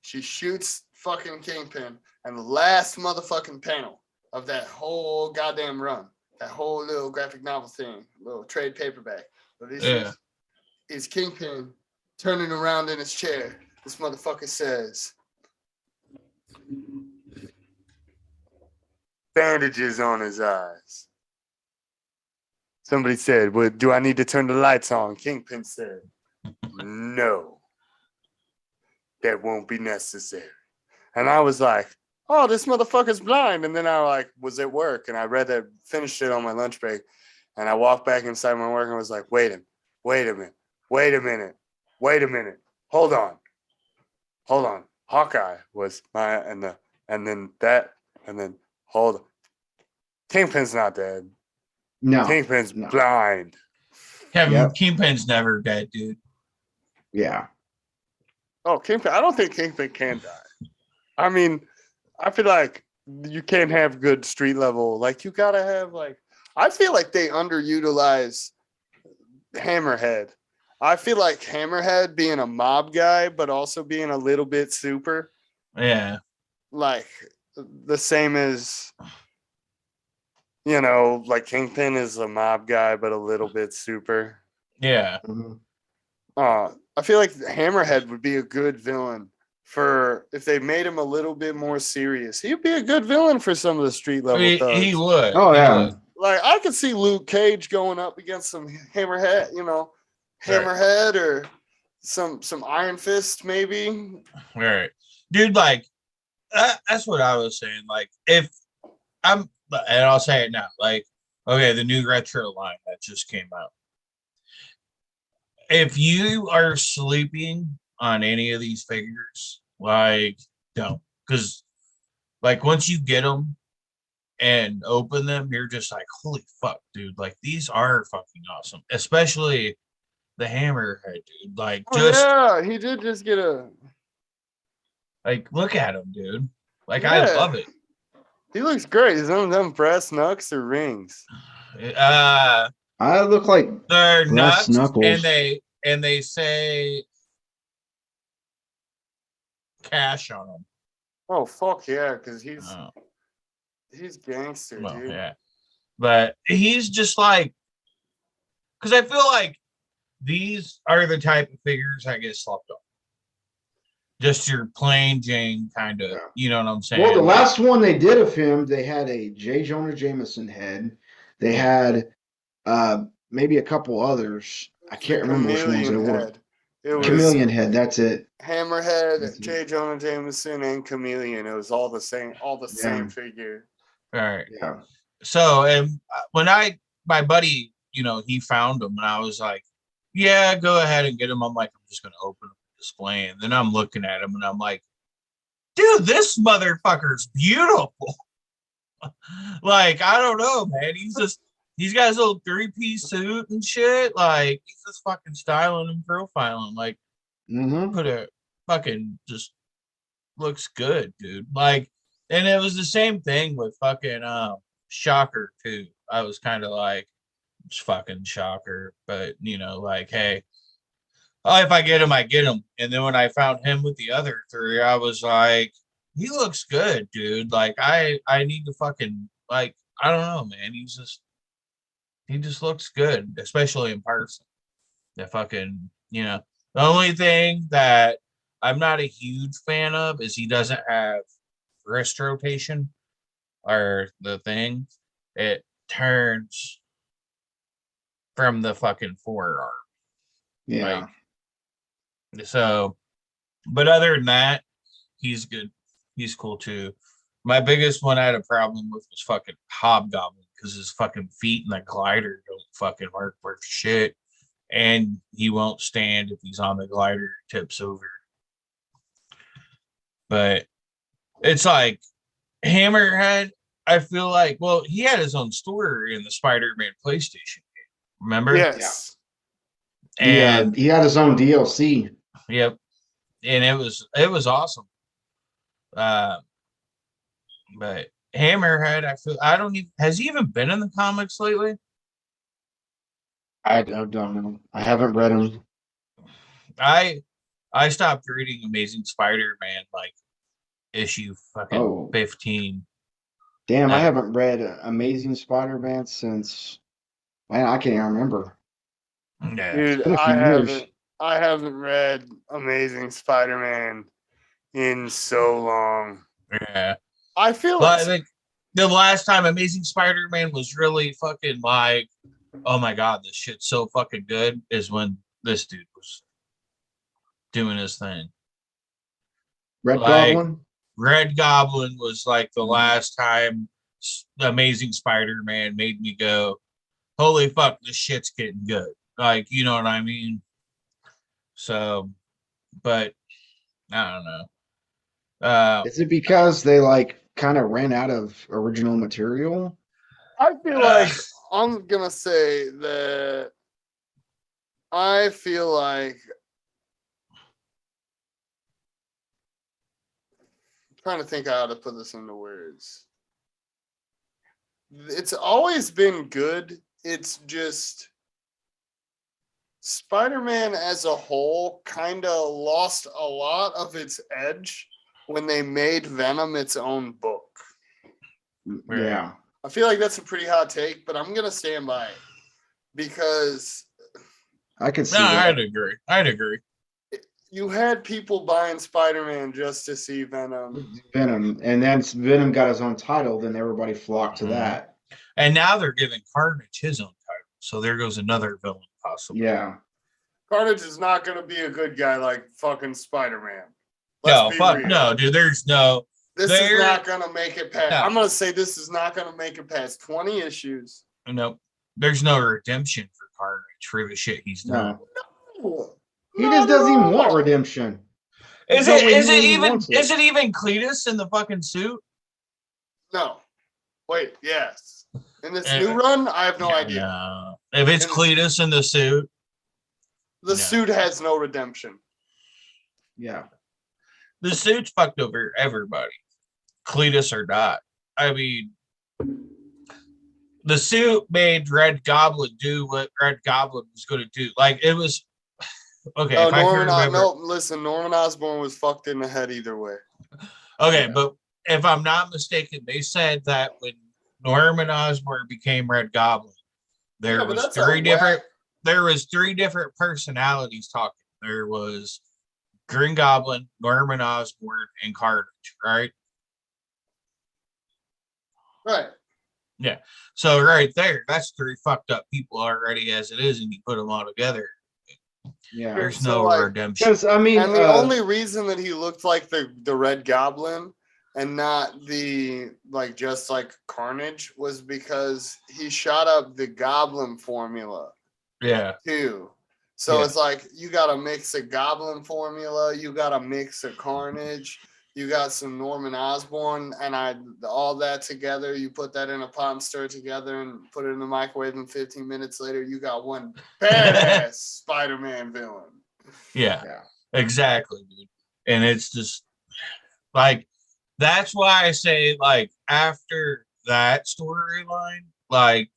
she shoots fucking Kingpin, and the last motherfucking panel of that whole goddamn run, that whole little graphic novel thing, little trade paperback of Yeah. issues, is Kingpin turning around in his chair. This motherfucker says, bandages on his eyes. Somebody said, well, do I need to turn the lights on? Kingpin said, no, that won't be necessary. And I was like, oh, this motherfucker's blind. And then I was at work and I read that, finished it on my lunch break. And I walked back inside my work and was like, wait a minute, hold on. Hawkeye was my, and then that, and then hold on. Kingpin's not dead. No. Kingpin's No. blind. Kevin Yep. Kingpin's never dead, dude. Yeah. Oh, Kingpin, I don't think Kingpin can die. I mean, I feel like you can't have good street level. Like, you gotta have, like, I feel like they underutilize Hammerhead. I feel like Hammerhead being a mob guy, but also being a little bit super, Yeah. like the same as, like Kingpin is a mob guy, but a little bit super. Yeah. Mhm. I feel like Hammerhead would be a good villain for if they made him a little bit more serious. He'd be a good villain for some of the street level He thugs. would. Oh He yeah. would. Like, I could see Luke Cage going up against some Hammerhead, Right. Hammerhead or some Iron Fist maybe. Right. Dude, like that's what I was saying. Like, if I'm, and I'll say it now, like, okay, the new retro line that just came out. If you are sleeping on any of these figures, like, don't, because like once you get them and open them, you're just like, holy fuck, dude! Like these are fucking awesome, especially the Hammerhead, dude. Like, Oh just yeah, he did just get a like look at him, dude. Like, I yeah. love it. He looks great. Is them brass knucks or rings? Uh, I look like they're brass nuts, and knuckles. they say cash on them. Oh fuck yeah, because Oh, he's gangster, well, dude. yeah, but he's just like, because I feel like these are the type of figures that get slept on. Just your plain Jane kind of, Yeah. you know what I'm Well, the saying? Like, last one they did of him, they had a J. Jonah Jameson head. They yeah, had maybe a couple others. I The can't remember which ones they chameleon were. head. It right, was Chameleon head. That's it. Hammerhead, That's it. J. Jonah Jameson, and Chameleon. It was all the Yeah. same figure. all right. Yeah. So, and when my buddy, he found them, and I was like, yeah, go ahead and get them. I'm like, I'm just gonna open them and display, and then I'm looking at him, and I'm like, dude, this motherfucker's beautiful. Like, I don't know, man. He's got his little 3-piece suit and shit. Like, he's just fucking styling and profiling. Like, Mm-hmm. put a fucking just looks good, dude. Like, and it was the same thing with fucking Shocker too. I was kind of like, it's fucking Shocker, but like, hey, oh, if I get him, I get him. And then when I found him with the other three, I was like, he looks good, dude. Like, I need to fucking, like, I don't know, man. He just looks good, especially in person. The fucking, the only thing that I'm not a huge fan of is he doesn't have wrist rotation. or the thing, it turns from the fucking forearm. Yeah. So, but other than that, he's good. He's cool too. My biggest one I had a problem with was fucking Hobgoblin because his fucking feet and the glider don't fucking work for shit. And he won't stand if he's on the glider, tips over. But it's like Hammerhead, I feel like, well, he had his own story in the Spider-Man PlayStation game, remember? Yes. And He had his own DLC. yep, and it was awesome. Uh, but Hammerhead, I don't even has he even been in the comics lately? I don't know. I haven't read him. I stopped reading Amazing Spider-Man like issue fucking Oh, 15. damn! I Uh, haven't read Amazing Spider-Man since, man, I can't even remember. yeah, Dude, It's been a few years. I haven't read Amazing Spider-Man in so long. yeah. I feel But I it's think the last time Amazing Spider-Man was really fucking like, oh my god, this shit's so fucking good is when this dude was doing his thing. Red Like Goblin. Red Goblin was like the Mhm. last time Amazing Spider-Man made me go, holy fuck, this shit's getting good. Like, you know what I mean? So, but I don't know. Is it because they like kind of ran out of original material? I feel Uh, like I'm gonna say that I feel like I'm trying to think how to put this into words. It's always been good. It's just Spider-Man as a whole kind of lost a lot of its edge when they made Venom its own book. Yeah. I feel like that's a pretty hot take, but I'm gonna stand by it because I can no, see I'd that. agree. I'd agree. you had people buying Spider-Man just to see Venom. Venom, and then Venom got his own title, then everybody flocked to Mhm. that. And now they're giving Carnage his own title. So there goes another villain, possibly. Yeah. Carnage is not gonna be a good guy like fucking Spider-Man. Let's No, be fuck real. no, dude. There's no This is there. not gonna make it past. No, I'm gonna say this is not gonna make it past 20 issues. no. There's no redemption for Carnage for the shit he's done. No. No, He not just at doesn't even want all. redemption. Is There's no it way is it he even wants is it. it even Cletus in the fucking suit? No. Wait, yes. In this Uh, new run, I have no yeah, idea. no. If it's In this, Cletus in the suit, the no. suit has no redemption. Yeah. The suit's fucked over everybody, Cletus or not. I mean, the suit made Red Goblin do what Red Goblin was going to do. Like it was okay. No, If I can remember, listen, Norman Osborn was fucked in the head either way. okay, Yeah. but if I'm not mistaken, they said that when Norman Osborn became Red Goblin, Yeah, there but was that's three a whack. different there was three different personalities talking. There was Green Goblin, Norman Osborn, and Carnage, right? Right. Yeah. So right there, that's three fucked up people already as it is, and you put them all together. Yeah. There's So no like, redemption. Because I mean, and the only reason that he looked like the Red Goblin and not the like just like Carnage was because he shot up the Goblin formula Yeah. too. So Yeah. it's like you got to mix a Goblin formula, you got to mix a Carnage, you got some Norman Osborn, and all that together. You put that in a pot and stir it together, and put it in the microwave. And 15 minutes later, you got one badass Spider-Man villain. Yeah. yeah. Exactly, dude. And it's just like that's why I say like after that storyline, like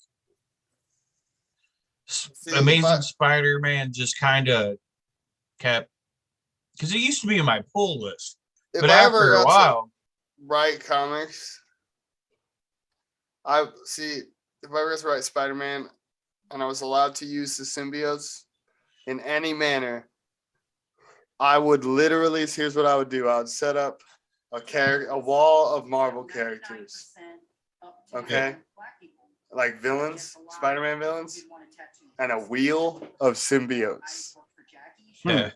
See, if I Amazing Spider-Man just kind of kept because it used to be in my pull list, if but I ever after a got to while, write comics, I see if I ever got to write Spider-Man and I was allowed to use the symbiotes in any manner, I would literally. Here's what I would do: I would set up a wall of Marvel characters. Okay. Like villains, Spider-Man villains, and a wheel of symbiotes. Yeah.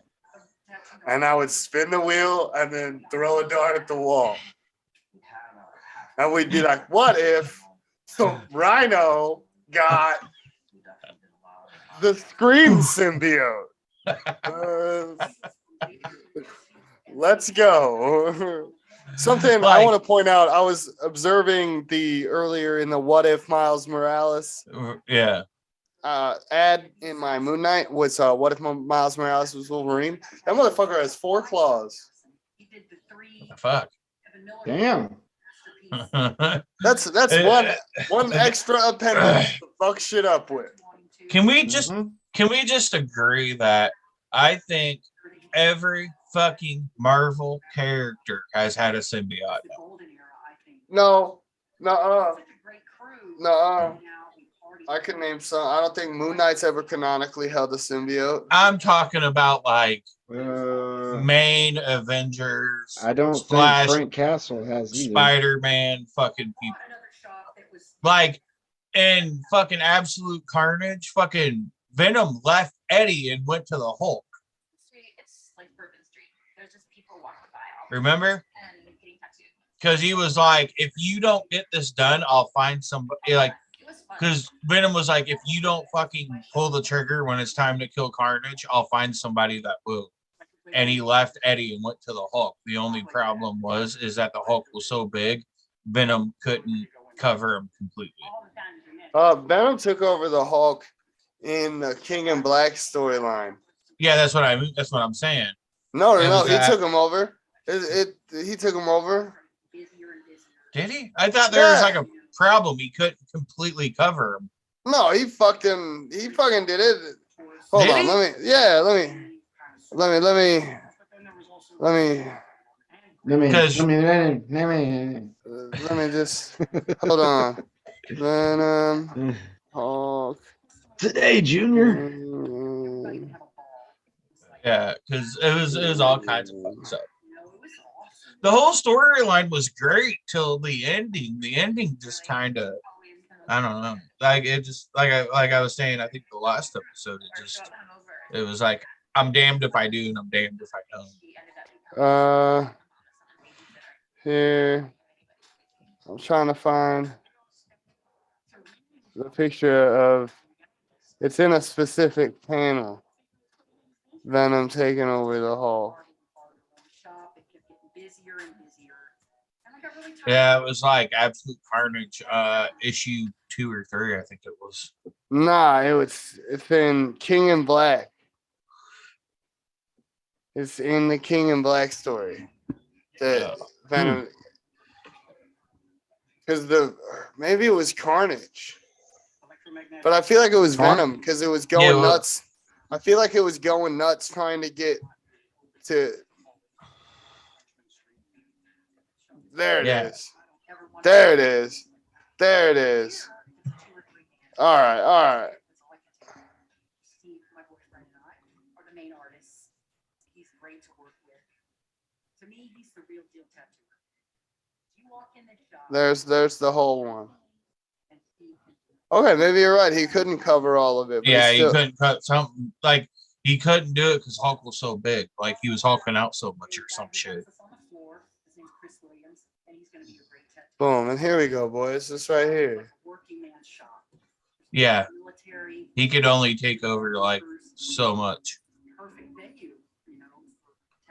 And I would spin the wheel and then throw a dart at the wall. And we'd be like, what if Rhino got the Scream symbiote? Let's go. Something I Like- want to point out, I was observing the earlier in the What If Miles Morales Yeah. ad in my Moon Knight was What If Miles Morales was Wolverine? That motherfucker has 4 claws. Fuck. Damn. That's one extra appendage to fuck shit up with. Can we just Mhm. can we just agree that I think every fucking Marvel character has had a symbiote? No, no, no. I could name some. I don't think Moon Knight's ever canonically held a symbiote. I'm talking about like Uh, main Avengers, I don't Splash, think Frank Castle has either. Spider-Man, fucking people. Like in fucking Absolute Carnage, fucking Venom left Eddie and went to the Hulk. Remember? Because he was like, if you don't get this done, I'll find somebody. Like, because Venom was like, if you don't fucking pull the trigger when it's time to kill Carnage, I'll find somebody that will. And he left Eddie and went to the Hulk. The only problem is that the Hulk was so big, Venom couldn't cover him completely. Venom took over the Hulk in the King in Black storyline. Yeah, that's what I mean. That's what I'm saying. No, It was he that- took him over. He took him over. Did he? I thought there was like a problem. He couldn't completely cover him. No, he fucked him. He fucking did it. Hold Did on, he? let me just hold on. Venom, Hulk. Today, Junior. Yeah, because it was all kinds of fun stuff. The whole storyline was great till the ending. The ending just kind of, I don't know. Like it just like I was saying, I think the last episode it was like I'm damned if I do and I'm damned if I don't. Here I'm trying to find the picture of it's in a specific panel. Venom taking over the Hulk. Yeah, it was like Absolute Carnage, issue 2 or 3, I think it was. Nah, it's in King in Black. It's in the King in Black story. That Venom, because maybe it was Carnage, but I feel like it was Venom because it was going nuts. I feel like it was going nuts trying to get to. There it is. There it is. There it is. All right, all right. There's the whole one. Okay, maybe you're right. He couldn't cover all of it. But Yeah, he couldn't cut something. Like he couldn't do it because Hulk was so big. Like he was hulking out so much or some shit. Boom, and here we go, boys. This right here. Yeah, he could only take over like so much.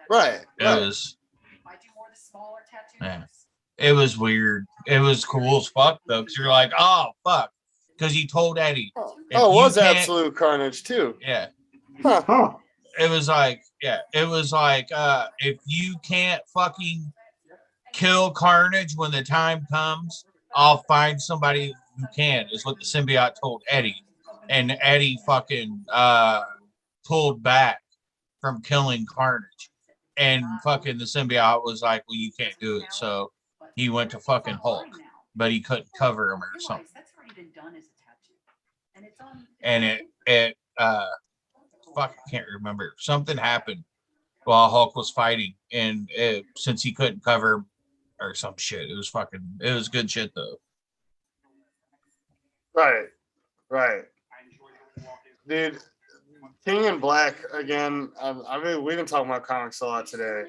Right. It was. Yeah, it was weird. It was cool as fuck though, because you're like, oh fuck, because he told Eddie. Oh, it was Absolute Carnage too. Yeah. Huh. It was like, if you can't fucking kill Carnage when the time comes, I'll find somebody who can, is what the symbiote told Eddie. And Eddie fucking pulled back from killing Carnage. And fucking the symbiote was like, well, you can't do it. So he went to fucking Hulk, but he couldn't cover him or something. And it fuck, I can't remember. Something happened while Hulk was fighting, and since he couldn't cover him or some shit, it was good shit though. Right. Right. Dude, King in Black again. I mean, we've been talking about comics a lot today.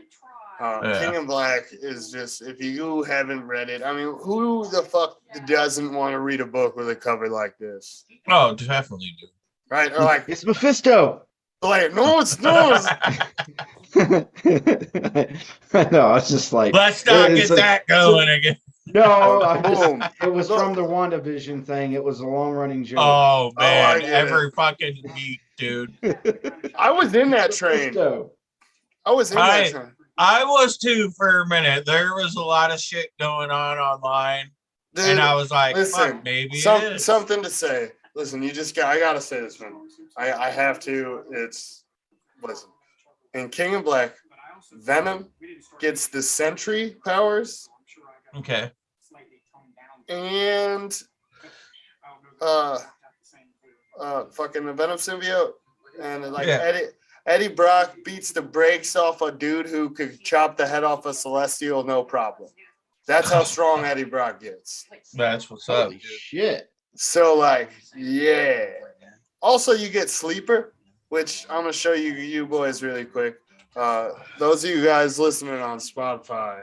Yeah. King in Black is just, if you haven't read it, I mean, who the fuck doesn't want to read a book with a cover like this? Oh, definitely do. Right? Or like, It's Mephisto. no, no. No, it's just like Let's not it's get that going again. No, Boom. it was Look. from the WandaVision thing. It was a long running joke. Oh man, I get every it. fucking week, dude. I was in that train. Mephisto. I was in that train. I was too for a minute. There was a lot of shit going on online, Dude, and I was like, listen, "Fuck, maybe it is." something to say. Listen, I gotta say this, man. I have to. Listen. In King of Black, Venom gets the Sentry powers, Okay. and fucking the Venom symbiote, and like Yeah. Eddie Brock beats the brakes off a dude who could chop the head off a Celestial, no problem. That's how strong Eddie Brock gets. That's what's up, Holy dude. shit. So like, yeah. Also, you get Sleeper, which I'm gonna show you boys really quick. Those of you guys listening on Spotify,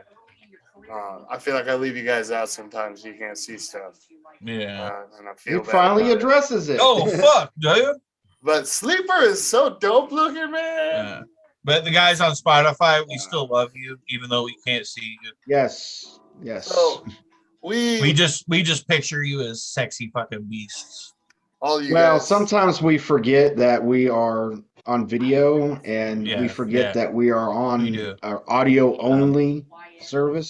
I feel like I leave you guys out sometimes. You can't see stuff. Yeah. And I feel He bad finally about it. addresses it. Oh fuck, dude. But Sleeper is so dope looking, man. But the guys on Spotify, we still love you, even though we can't see you. Yes. Yes. So We just picture you as sexy fucking beasts. all you Well, guys. sometimes we forget that we are on video, and we Yeah, forget yeah. that we are on We do. our audio only service.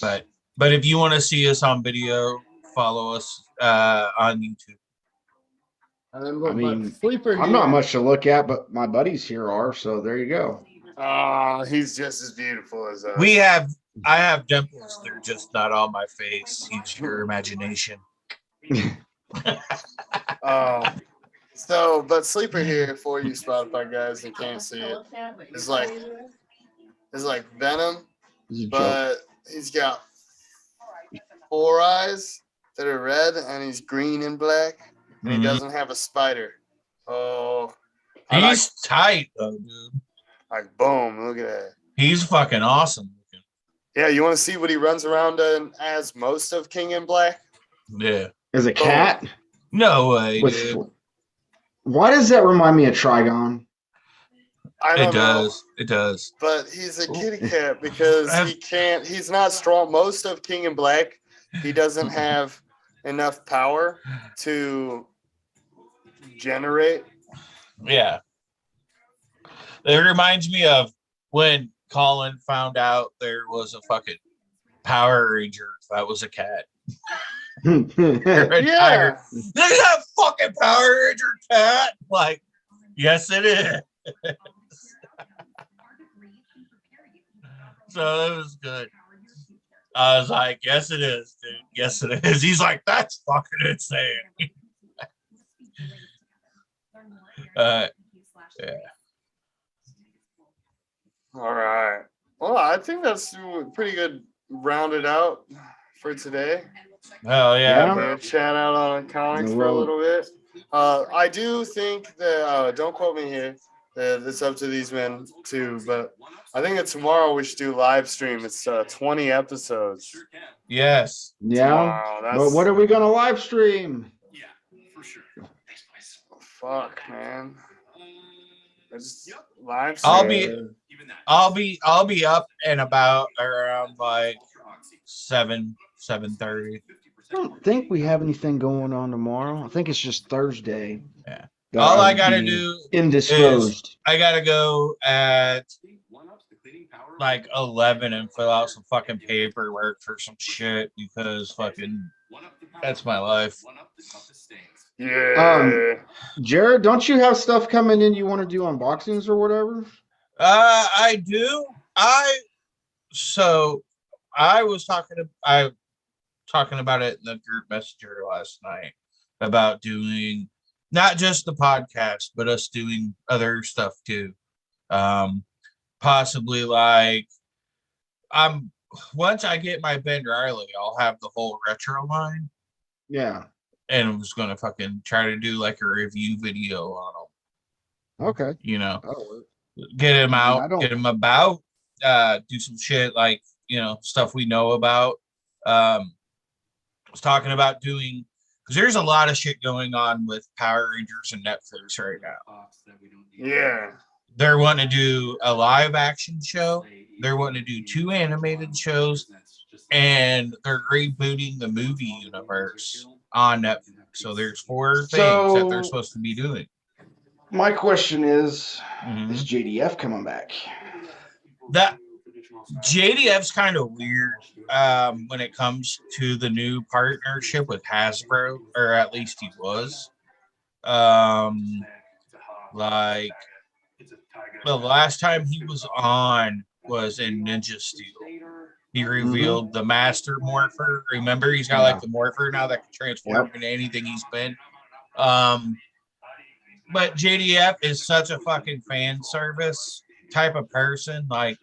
But if you want to see us on video, follow us on YouTube. And then, I mean, Sleeper I'm not much to look at, but my buddies here are, so there you go. He's just as beautiful as us. I have dimples. They're just not on my face. Use your imagination. But Sleeper here for you Spotify guys that can't see it is like Venom, This is a joke. but he's got 4 eyes that are red and he's green and black, and he doesn't have a spider. Oh, He's tight though, dude. like boom! Look at that. He's fucking awesome looking. Yeah, you want to see what he runs around in as most of King in Black? Yeah. As a cat? No way, dude. Why does that remind me of Trigon? I don't know. It does. But he's a kitty cat because he's not strong. Most of King in Black, he doesn't have enough power to generate. Yeah. It reminds me of when Colin found out there was a fucking Power Ranger that was a cat. Yeah. There's that fucking Power Ranger cat. Like, yes, it is. So it was good. I was like, yes, it is, dude. Yes, it is. He's like, that's fucking insane. Yeah. All right. Well, I think that's pretty good rounded out for today. Oh yeah, Yeah. bro. Chat out on comics for a little bit. I do think that don't quote me here. It's up to these men too, but I think that tomorrow we should do live stream. It's 20 episodes. Yes. Yeah. Wow, But what are we gonna live stream? Fuck, man. It's live stream. I'll be up and about around like 7:30. I don't think we have anything going on tomorrow. I think it's just Thursday. Yeah. that All I would gotta be do indisposed. I gotta go at like 11 and fill out some fucking paperwork for some shit because fucking that's my life. Yeah. Jared, don't you have stuff coming in you want to do unboxings or whatever? I do. I was talking about it in the group messenger last night about doing not just the podcast, but us doing other stuff too. Possibly like once I get my Ben Riley, I'll have the whole retro line. Yeah. and was gonna fucking try to do like a review video on them. Okay. You know, That'll work. get him I mean, out, I don't. get him about, do some shit like stuff we know about. Was talking about doing because there's a lot of shit going on with Power Rangers and Netflix right now. Yeah. They're wanting to do a live action show. They're wanting to do 2 animated shows, and they're rebooting the movie universe on Netflix. So there's 4 things that they're So supposed to be doing. my question is Mhm. JDF coming back? That JDF's kind of weird when it comes to the new partnership with Hasbro, or at least he was. Like the last time he was on was in Ninja Steel. He revealed the Master Morpher. Remember, he's got like the Morpher now that can transform into anything he's been. But JDF is such a fucking fan service type of person. Like,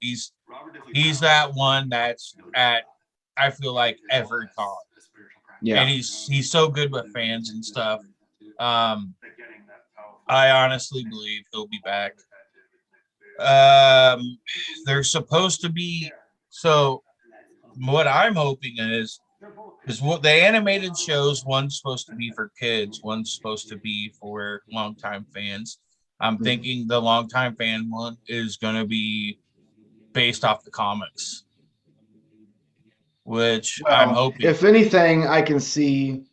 he's that one that's at, I feel like, every con. Yeah. And he's so good with fans and stuff. I honestly believe he'll be back. They're supposed to be, so what I'm hoping is what the animated shows, one's supposed to be for kids, one's supposed to be for longtime fans. I'm thinking the longtime fan one is going to be based off the comics, which I'm hoping. If anything, I can see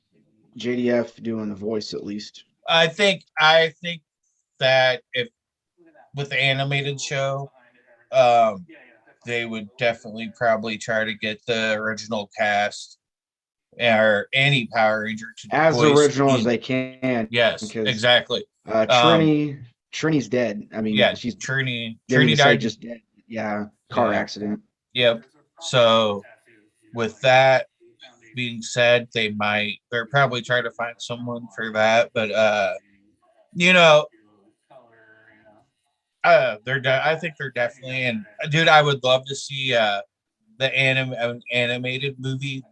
JDF doing the voice at least. I think that if with the animated show, they would definitely probably try to get the original cast or any Power Ranger to as voice original as they can. Yes, exactly. Trini's dead. I mean, Yeah, she's Trini say died. just dead. Yeah, car accident. Yep. So with that being said, they're probably trying to find someone for that, but I think they're definitely, and dude, I would love to see the animated movie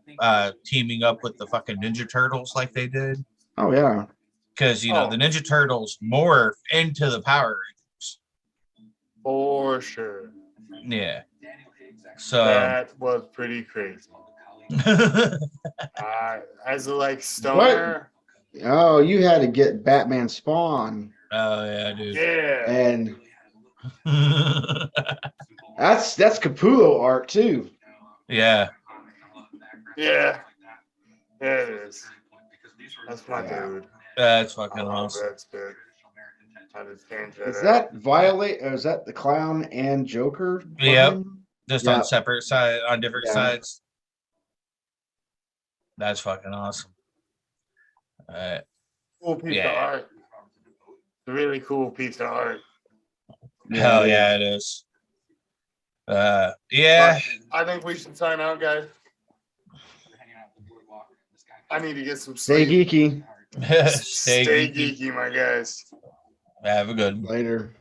teaming up with the fucking Ninja Turtles like they did. Oh yeah. Because the Ninja Turtles morph into the Power Rangers. For sure. Yeah. So that was pretty crazy. As a stoner. What? Oh, you had to get Batman Spawn. Oh yeah, dude. Yeah. And that's Capullo art too. Yeah. Yeah. Yeah, it is. That's my dude. That's fucking awesome. That's good. Is that Violet? Or is that the Clown and Joker? Yep. Just on different sides. That's fucking awesome. Cool piece of art. Really cool piece of art. Hell yeah, it is. Yeah. But I think we should sign out, guys. I need to get some sleep. Stay geeky. Stay geeky, my guys. Have a good one. Later.